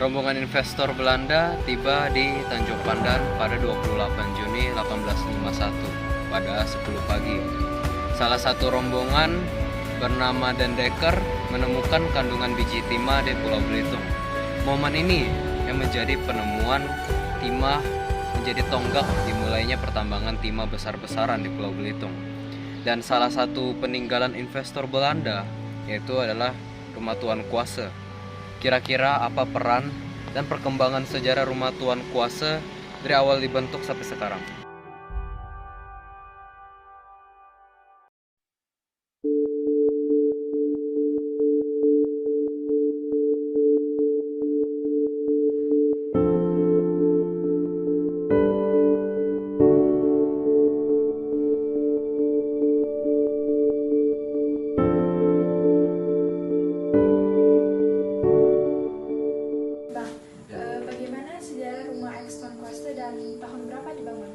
Rombongan investor Belanda tiba di Tanjung Pandan pada 28 Juni 1851 pada 10 pagi. Salah satu rombongan bernama Den Dekker menemukan kandungan biji timah di Pulau Belitung. Momen ini yang menjadi penemuan timah menjadi tonggak dimulainya pertambangan timah besar-besaran di Pulau Belitung. Dan salah satu peninggalan investor Belanda yaitu adalah Rumah Tuan Kuase. Kira-kira apa peran dan perkembangan sejarah Rumah Tuan Kuase dari awal dibentuk sampai sekarang? Dan tahun berapa dibangun?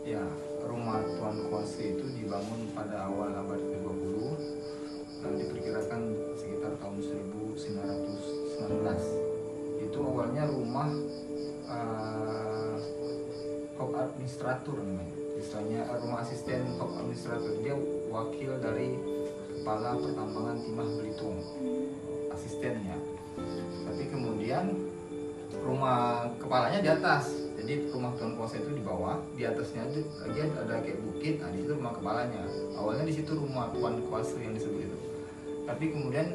Ya, Rumah Tuan Kuase itu dibangun pada awal abad ke-20 dan diperkirakan sekitar tahun 1919. Itu awalnya rumah Kop Administratur namanya. Istilahnya rumah asisten Kop Administratur. Dia wakil dari Kepala Pertambangan Timah Belitung, asistennya. Tapi kemudian rumah kepalanya di atas. Jadi Rumah Tuan Kuase itu di bawah, di atasnya itu lagi ada kayak bukit. Nah, di situ rumah kepalanya. Awalnya di situ Rumah Tuan Kuase yang disebut itu. Tapi kemudian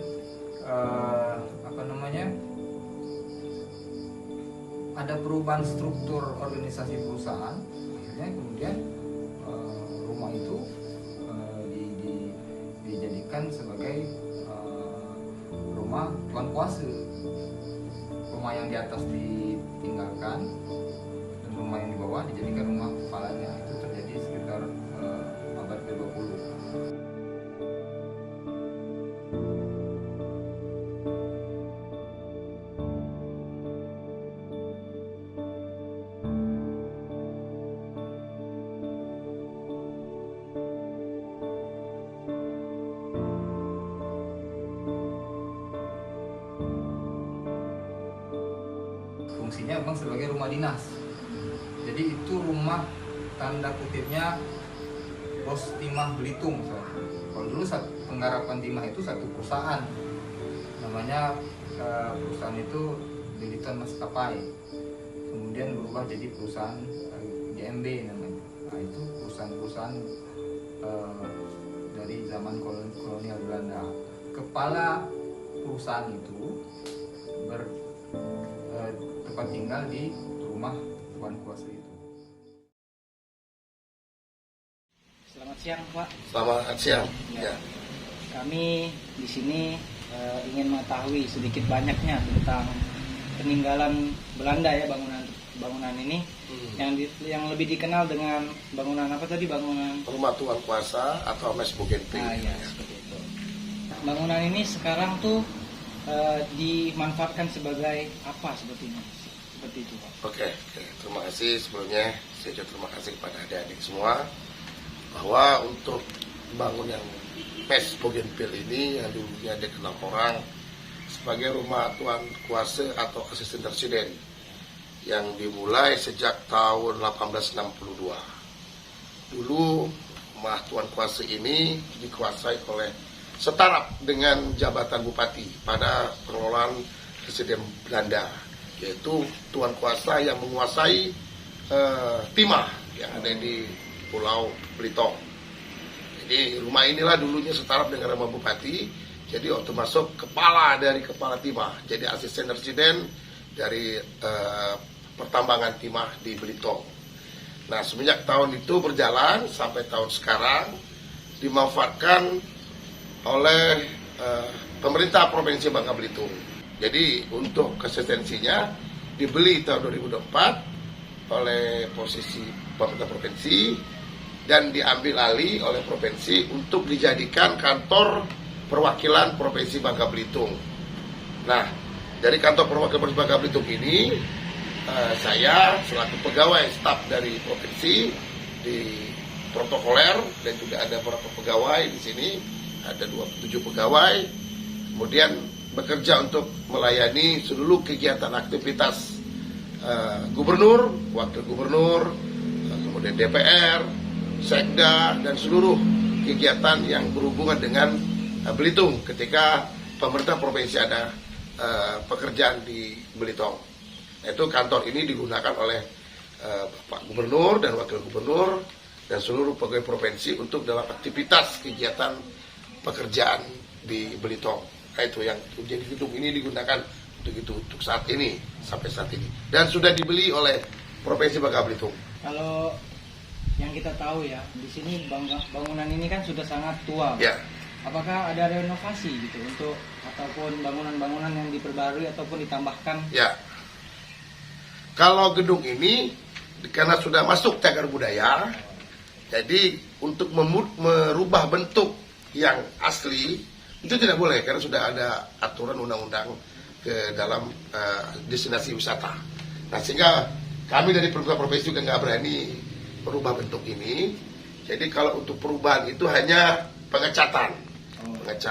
ada perubahan struktur organisasi perusahaan. Akhirnya kemudian rumah itu dijadikan sebagai Rumah Tuan Kuase. Rumah yang di atas ditinggalkan, rumah yang di bawah dijadikan rumah kepalanya. Itu terjadi sekitar abad ke-20. Fungsinya memang sebagai rumah dinas. Jadi itu rumah tanda kutipnya Bos Timah Belitung. Kalau dulu penggarapan timah itu satu perusahaan, namanya perusahaan itu Belitung Maskapai. Kemudian berubah jadi perusahaan GMB namanya. Nah, itu perusahaan-perusahaan dari zaman kolonial Belanda. Kepala perusahaan itu tempat tinggal di Rumah Tuan Kuase itu. Selamat siang, Pak. Selamat siang. Ya. Kami di sini ingin mengetahui sedikit banyaknya tentang peninggalan Belanda ya, bangunan ini yang lebih dikenal dengan bangunan apa tadi, bangunan Rumah Tuan Kuase atau Mes Bugenping. Ya, seperti itu. Bangunan ini sekarang tuh dimanfaatkan sebagai apa sepertinya? Seperti itu, Pak. Oke, terima kasih sebelumnya. Saya juga terima kasih kepada adik-adik semua bahwa untuk bangun yang Mes Bougainville ini yang dulunya dikenal orang sebagai rumah tuan kuasa atau asisten residen yang dimulai sejak tahun 1862. Dulu rumah tuan kuasa ini dikuasai oleh setaraf dengan jabatan bupati pada pengelolaan Presiden Belanda, yaitu tuan kuasa yang menguasai timah yang ada di Pulau Belitung. Jadi rumah inilah dulunya setaraf dengan rumah bupati, jadi termasuk kepala dari kepala timah, jadi asisten residen dari pertambangan timah di Belitung. Nah, semenjak tahun itu berjalan sampai tahun sekarang dimanfaatkan oleh pemerintah Provinsi Bangka Belitung. Jadi untuk konsistensinya dibeli tahun 2004 oleh posisi pemerintah provinsi dan diambil alih oleh provinsi untuk dijadikan kantor perwakilan Provinsi Bangka Belitung. Nah, dari kantor perwakilan Provinsi Bangka Belitung ini saya selaku pegawai staf dari provinsi di protokoler dan juga ada beberapa pegawai di sini, ada 27 pegawai, kemudian bekerja untuk melayani seluruh kegiatan aktivitas gubernur, wakil gubernur, kemudian DPR, Sekda, dan seluruh kegiatan yang berhubungan dengan Belitung ketika pemerintah provinsi ada pekerjaan di Belitung. Itu kantor ini digunakan oleh Pak Gubernur dan Wakil Gubernur dan seluruh pegawai provinsi untuk dalam aktivitas kegiatan pekerjaan di Belitung. Nah, itu yang jadi gedung ini digunakan untuk itu untuk saat ini sampai saat ini dan sudah dibeli oleh Provinsi Bangka Belitung. Kalau yang kita tahu ya, di sini bangunan ini kan sudah sangat tua. Ya. Apakah ada renovasi gitu untuk ataupun bangunan-bangunan yang diperbarui ataupun ditambahkan? Ya. Kalau gedung ini karena sudah masuk cagar budaya, jadi untuk merubah bentuk yang asli itu tidak boleh karena sudah ada aturan undang-undang ke dalam destinasi wisata. Nah, sehingga kami dari pemerintah provinsi juga nggak berani merubah bentuk ini. Jadi kalau untuk perubahan itu hanya pengecatan,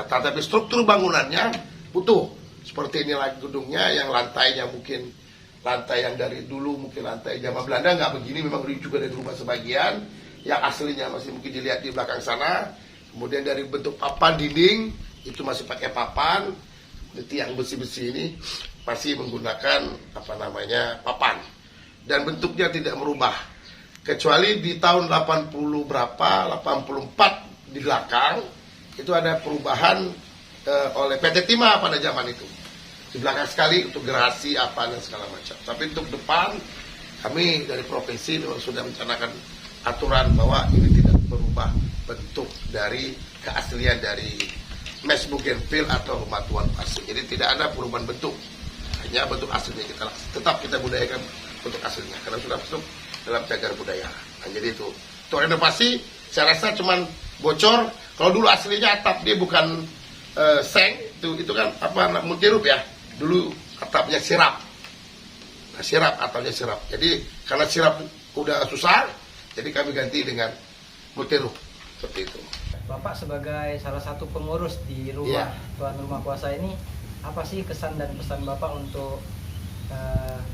tapi struktur bangunannya utuh. Seperti inilah gedungnya yang lantainya mungkin lantai yang dari dulu mungkin lantai zaman Belanda nggak begini, memang juga dari rumah sebagian yang aslinya masih mungkin dilihat di belakang sana. Kemudian dari bentuk papan dinding itu masih pakai papan, tiang besi-besi ini masih menggunakan papan dan bentuknya tidak merubah kecuali di tahun 84 di belakang itu ada perubahan oleh PT Timah pada zaman itu. Di belakang sekali untuk gerasi apa dan segala macam. Tapi untuk depan kami dari provinsi sudah mencanakan aturan bahwa ini tidak berubah bentuk dari keaslian dari Mes Bougainville atau rumah tuan kuasa. Jadi tidak ada perubahan bentuk, hanya bentuk aslinya tetap kita budayakan bentuk aslinya karena sudah masuk dalam cagar budaya. Nah, jadi itu untuk renovasi saya rasa cuman bocor. Kalau dulu aslinya atap dia bukan seng, itu kan multirup ya. Dulu atapnya sirap. Nah, atapnya sirap. Jadi karena sirap udah susah, jadi kami ganti dengan multirup seperti itu. Bapak sebagai salah satu pengurus di rumah tuan rumah kuasa ini, apa sih kesan dan pesan Bapak untuk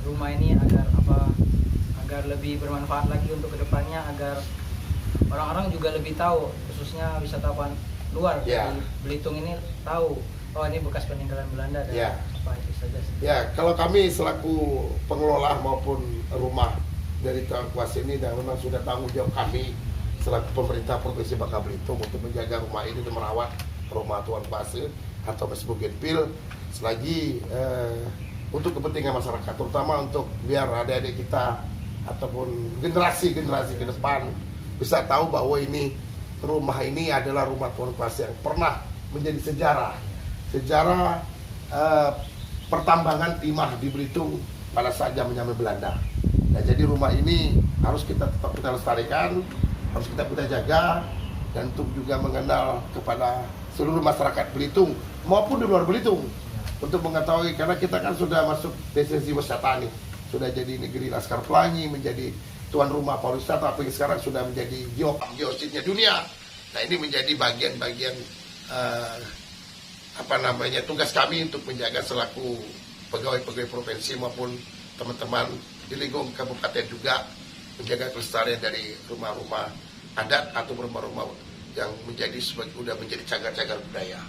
rumah ini agar lebih bermanfaat lagi untuk kedepannya, agar orang-orang juga lebih tahu, khususnya wisatawan luar di Belitung ini tahu, oh ini bekas peninggalan Belanda dan apa itu saja sih. Ya, kalau kami selaku pengelola maupun rumah dari tuan kuasa ini dan memang sudah tanggung jawab kami selaku pemerintah Provinsi Bangka Belitung untuk menjaga rumah ini dan merawat rumah tuan kuasa atau Mes Bougainville selagi untuk kepentingan masyarakat, terutama untuk biar adik-adik kita ataupun generasi ke depan bisa tahu bahwa rumah ini adalah rumah tuan kuasa yang pernah menjadi sejarah pertambangan timah di Belitung pada saat zaman Belanda. Nah, jadi rumah ini harus kita lestarikan, harus kita jaga, dan untuk juga mengenal kepada seluruh masyarakat Belitung maupun di luar Belitung untuk mengetahui, karena kita kan sudah masuk destinasi wisata nih, sudah jadi negeri Laskar Pelangi, menjadi tuan rumah pariwisata, apalagi sekarang sudah menjadi geositnya dunia. Nah, ini menjadi bagian-bagian tugas kami untuk menjaga selaku pegawai-pegawai provinsi maupun teman-teman di lingkungan kabupaten juga menjaga kelestarian dari rumah-rumah adat atau rumah-rumah yang sudah menjadi cagar-cagar budaya.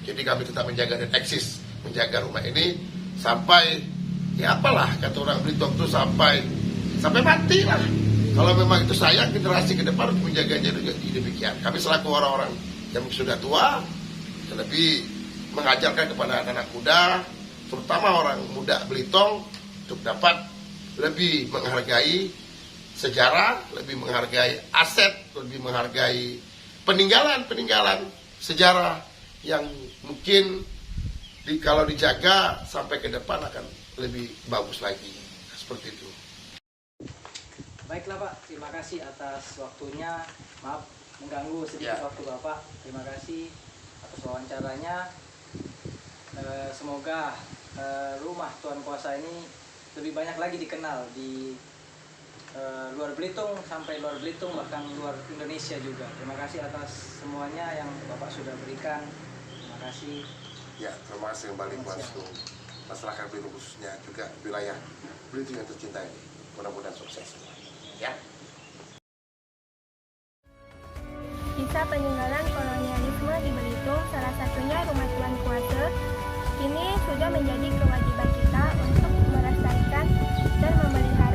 Jadi kami tetap menjaga dan eksis menjaga rumah ini sampai ya apalah kata orang Belitung itu sampai mati lah. Kalau memang itu sayang generasi ke depan untuk menjaganya juga demikian. Kami selaku orang-orang yang sudah tua lebih mengajarkan kepada anak-anak muda, terutama orang muda Belitung untuk dapat lebih menghargai sejarah, lebih menghargai aset, lebih menghargai peninggalan sejarah yang mungkin kalau dijaga sampai ke depan akan lebih bagus lagi. Seperti itu. Baiklah Pak, terima kasih atas waktunya. Maaf mengganggu sedikit waktu Bapak. Terima kasih atas wawancaranya. Semoga rumah Tuan Kuasa ini lebih banyak lagi dikenal di luar Belitung, sampai luar Belitung, bahkan luar Indonesia juga. Terima kasih atas semuanya yang Bapak sudah berikan. Terima kasih. Ya, terima kasih kembali untuk masyarakat Belitung khususnya juga wilayah Belitung yang tercinta ini. Mudah-mudahan sukses. Ya. Kisah peninggalan kolonialisme di Belitung, salah satunya Rumah Tuan Kuasa, ini sudah menjadi kewajiban kita untuk melestarikan dan memelihara